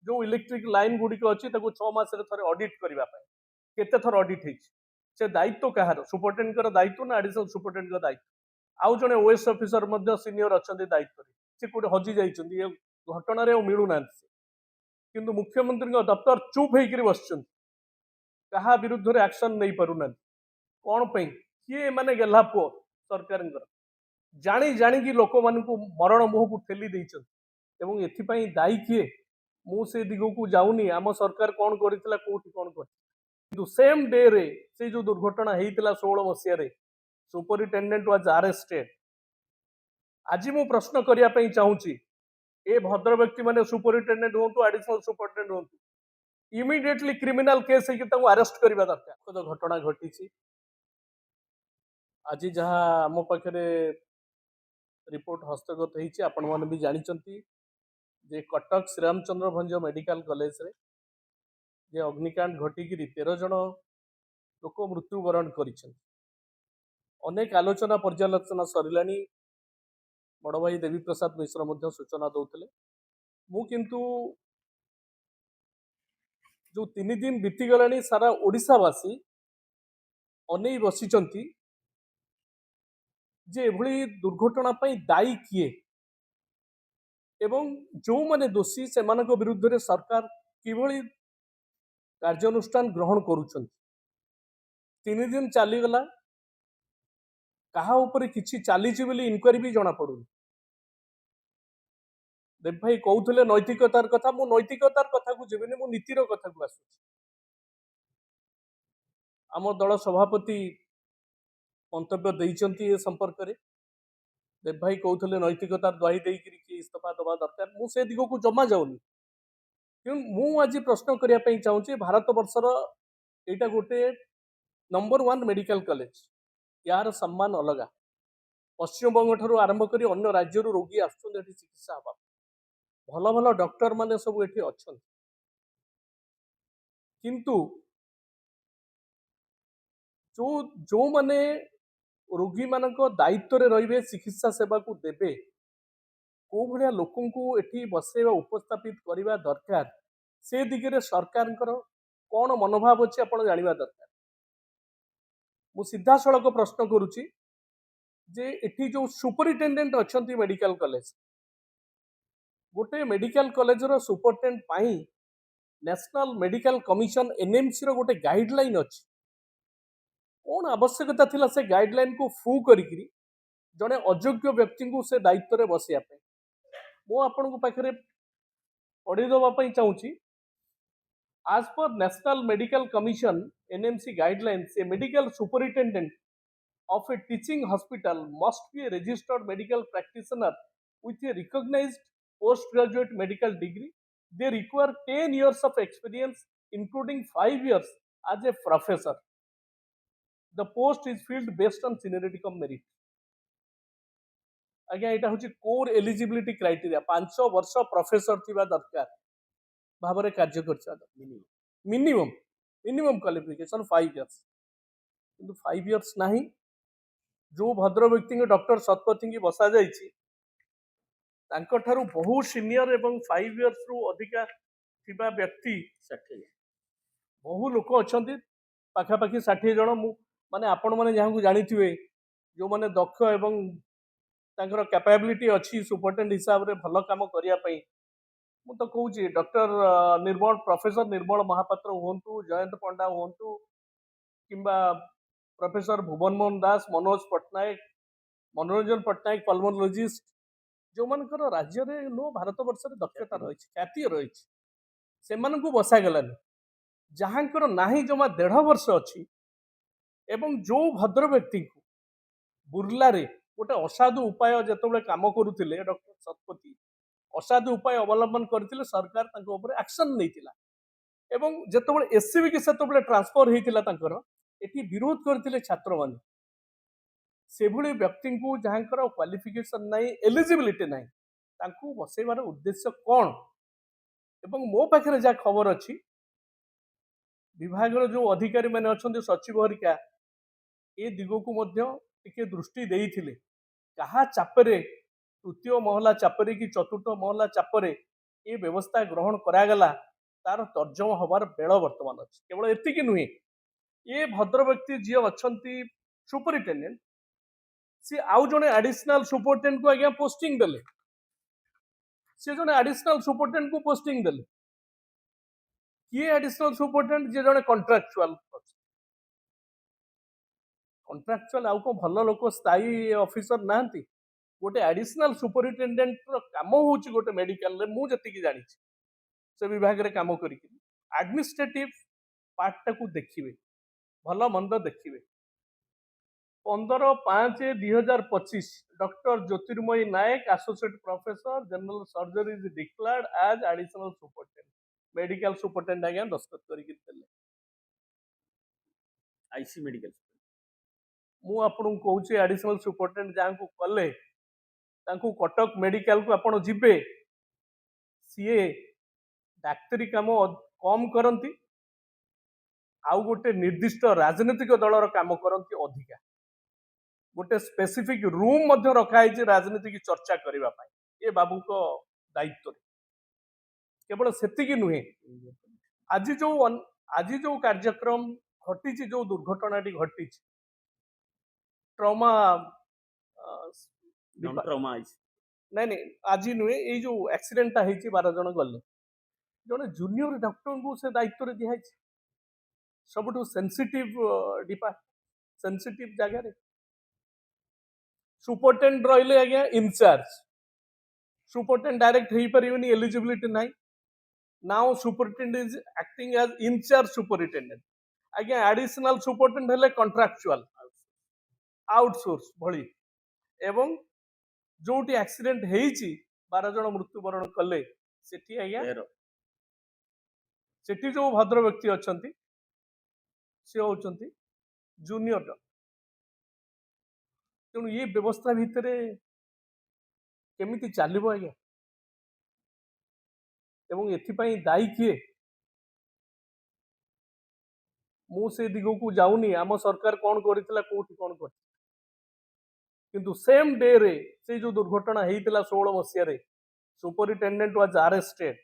जो electric line गुड़िक अच्छी 6 मास थे ऑडिट करने केते थर ऑडिट से दायित्व कहार सुपरटेडेंट दायित्व ना एडिशनल सुपरटेडेंट दायित्व आउ जड़े ओएस ऑफिसर सीनियर अच्छा दायित्व से कौटे हजि जाइए घटन मिलूना किंतु मुख्यमंत्री दफ्तर चुप होकर बस क्या विरुद्ध एक्शन नहीं पारना कौन किए माने गेला पुओ सरकार जानी जाणी लोक मान मरण मुह को ठेली देते एथपाई दायी किए मुझे दिग को जाऊनी आम सरकार कौन करथिला कोठी कौन कर सेम डे रे से जो दुर्घटना होता 16 मसीह सुपरिटेडेंट वाज अरेस्टेड आज मु प्रश्न करने चाहूँगी ए भद्र व्यक्ति माने सुपरिटेडेंट हूँ एडिशनल सुपरिटेडेंट हूँ इमिडिएटली क्रिमिनल केस अरेस्ट करने दरकार घटना घटी आज जहाँ आम पाखे रिपोर्ट हस्तगत होती आपण मैंने भी जानते जे कटक श्रीरामचंद्र भंज मेडिकल कॉलेज रे जे अग्निकांड घटिकी 13 जन लोक मृत्युवरण कर अनेक आलोचना पर्यालोचना सरला बड़ भाई देवी प्रसाद मिश्र सूचना दौले मु किंतु जो 3 दिन बीतीगला सारा ओडिशावासी अनै बसिचंती जे एभली दुर्घटना दायी किए एवं जो माने दोषी से विरुद्ध रे सरकार किभली कार्यानुष्ठान ग्रहण करुछंती 3 दिन चलीगला कहा ऊपर किछि चलीछि बोली इनक्वारी भी जना पड़ुनी देव भाई कहते नैतिकतार कथा मु नैतिकतार कथा को जीवनी मु नीतिर कथा को आसुछि आम दल सभापति मंतव्य देइचंती ए संपर्क रे देव भाई कहते नैतिकतार दही देकर किए इस्तीफा दबा दरकार मुझे दिग को जमा जाऊनी क्यों मु आज प्रश्न करने चाहूँगी भारत वर्षर यहाँ गोटे नंबर 1 मेडिकल कॉलेज यार सम्मान अलग पश्चिमबंग ठार आरंभ कर अन्य राज्य रोगी आसुच्च चिकित्सा हाँ भल भल डॉक्टर माने सब ये अच्छा किंतु जो जो माने रोगी मान दायित्व रे चिकित्सा सेवा को देवे कौ भाया लोक एटी बसैवा उपस्थापित करने दरकार से दिगरे सरकार कौन मनोभाव अच्छे आप जानवा दरकार मु सीधा सड़क प्रश्न करुच्ची जे एटी जो सुपरिटेडेंट अच्छा मेडिकल कॉलेज गोटे मेडिकल कॉलेज रो सुपरिटेडेंट पाई नेशनल मेडिकल कमिशन एनएमसी रो गोटे गाइडलाइन अच्छी कौन आवश्यकता थिला से गाइडलाइन को फू करी जड़े अयोग्य व्यक्ति को से दायित्व में बसैया मु आपण पाखे पढ़ीदे चाहूँगी आज पर national medical commission NMC guidelines A medical superintendent of a teaching hospital must be a registered medical practitioner with a recognized postgraduate medical degree. They require 10 years of experience, including 5 years as a professor. The post is filled based on seniority cum merit. आज्ञा यहाँ हूँ core eligibility criteria 5 वर्ष professor थी दरकार भाव में कार्य कर मिनिमम मिनिमम क्वालिफिकेशन 5 इयर्स किंतु 5 इयर्स नहीं जो भद्र व्यक्ति डॉक्टर शतपथी की बसा जाइए बहु सीनियर एवं 5 इयर्स रु अधिका थिबा व्यक्ति बहु लोक अच्छा पाखापाखि 60 जन माने आपण मैंने जहाँ को जानी जो मैंने दक्ष एवं कैपेबिलिटी अच्छी सुपरटेडेंट हिसाब से भल कम करने मु तो कहूँ डॉक्टर निर्मल प्रोफेसर निर्मल महापात्र हूँ जयंत पंडा हूँ किंबा प्रोफेसर भुवन मोहन दास मनोज पट्टनायक मनोरंजन पट्टनायक पल्मोनोलॉजिस्ट जो मानकर राज्य में नो भारत वर्ष दक्षता रही ख्याति रही से बसागलानी जहाँकर नाही जमा 1.5 वर्ष अच्छी एवं जो भद्र व्यक्ति को बुर्ला रे गोटे असाधु उपाय जिते कम करुले डॉक्टर शतपथी असाधु उपाय अवलंबन करते सरकार एक्शन नहीं एवं जिते एससीबी की से ट्रांसफर होता एटी विरोध करते छात्र मान से भली व्यक्ति को जहाँ क्वालिफिकेशन नहीं एलिजिबिलिटी नहीं बसैबार उद्देश्य कौन एवं मो पाखे जहाँ खबर अच्छी विभाग जो अधिकारी मैंने अच्छा सचिव हरिका ए दिग को टिके दृष्टि देइथिले कहा चापरे तृतीय महला चापरे कि चतुर्थ महला चापरे ये व्यवस्था ग्रहण करागला तार तर्जम हबार बेल वर्तमान अच्छे केवल एतिक नुहे ये भद्र व्यक्ति जी अच्छा सुपरिटेडेंट सी आउ जड़े एडिशनल सुपरिटेडेंट को आज्ञा पोस्टिंग देले सी जड़े एडिशनल सुपरिटेडेंट को पोस्टिंग देले किए एडिशनल सुपरिटेडेंट जी जड़े कंट्राक्चुअल कंट्राक्चुअल आउ को भल लोक स्थायी ऑफिसर नांती गोटे एडिशनल सुपरिटेडेंट काम होची गोटे मेडिकल रे मु जति जानी से विभाग रे काम करी एडमिनिस्ट्रेटिव पार्ट टाकू देखिए भल मंद देखिए 15/5/2025 doctor Jyotirmayee Nayak associate professor general surgery is declared as additional superintendent medical superintendent आज्ञा दस्तखत करिक आईसी मेडिकल मु आपन कहूँ एडिशनल सुपरिटेडेंट जहाँ को कले तांकू कटक मेडिकल को आपण जिबे सीए डाक्तरी काम कम करती आउ गोटे निर्दिष्ट राजनीतिक दलर काम करती अधिका गोटे स्पेसिफिक रूम मध्य रखाई राजनीतिक चर्चा करने ये बाबू को दायित्व केवल सेतिकी नुहे आज जो कार्यक्रम घटी जो दुर्घटना घटी ट्रमा नहीं नहीं आज नुहे ये जो एक्सीडेंट होती 12 जन गले जड़े जूनियर डॉक्टर को से दायित्व दिखाई सब सेंसिटिव सेंसिटिव जगह सुपरिटेडेंट रहिले आज्ञा इंचार्ज सुपरिटेडेंट डायरेक्ट हो पारे एलिजिबिलिटी ना now superintendent is acting as incharge superintendent आज्ञा एडिशनल सुपरिटेडेंट हेले कॉन्ट्रैक्चुअल आउटसोर्स भली एवं जोटी एक्सीडेंट होईची 12 जन मृत्युवरण कले सेठी आज्ञा सेठी जो भद्र व्यक्ति अछंती से होचंती जूनियर डॉक्टर तेणु ये व्यवस्था भितर केमिति चलिबो आज्ञा एवं एथिपाई दायी किए मु से दिगो को जाऊनी आम सरकार कौन करथिला कोठी कौन कर किंतु सेम डे रे से जो दुर्घटना हेइतिला 16 मसिया रे सुपरिटेंडेंट वाज अरेस्टेड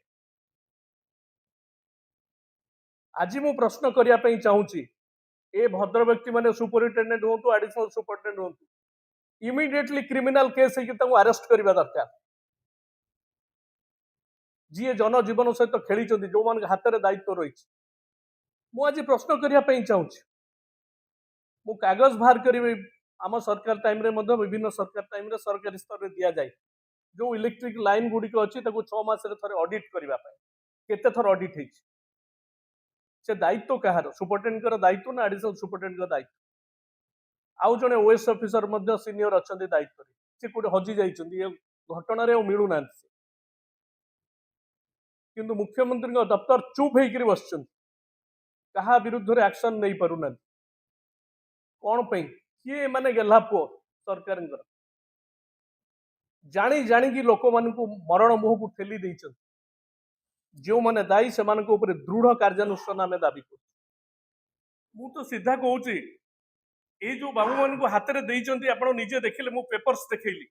आज मु प्रश्न करिया पई चाहूची ए भद्र व्यक्ति माने सुपरिटेंडेंट होतु एडिशनल सुपरिटेंडेंट होतु इमीडिएटली क्रिमिनल केस है कि तांको अरेस्ट करबा दरकार जी जनजीवन सहित खेली जो मान हाथ में दायित्व रही मुझे प्रश्न करने चाहूँगी मु कागज बाहर करी आम सरकार टाइम रे विभिन्न सरकार टाइम रे सरकारी स्तर में दि जाए जो इलेक्ट्रिक लाइन गुड़िक अच्छी 6 मास थे ऑडिट करने केते थर ऑडिट हो से दायित्व कहार सुपरिटेंडेंट दायित्व ना एडिशनल सुपरिटेंडेंट दायित्व आउ जड़े ओएस ऑफिसर सीनियर अच्छा दायित्व से कौटे हजि जाइए घटना मिलूना किंतु मुख्यमंत्री दफ्तर चुप होकर बस क्या विरुद्ध एक्शन नहीं पारुना कौन पे किए माने गेला पुओ सरकार जानी जाणी लोक मान मरण मुह को ठेली देइछन जो माने दायी से दृढ़ कार्यानुष्ठान आम दाबी कर मु तो सीधा कहूँ ये जो बाबू मान को हाथ में देइछंती आपण निजे देखिले मु पेपर्स देखैली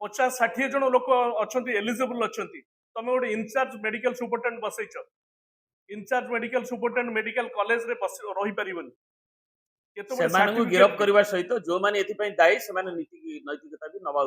50-60 जन लोक अच्छा एलिजिबल अच्छा तुम गोटे इंचार्ज मेडिकल सुपरिटेंडेंट बसैच incharge medical superintendent medical college रे रही परिबन गिरफ्त करने सहित जो मैंने दायी से नैतिकता भी नवा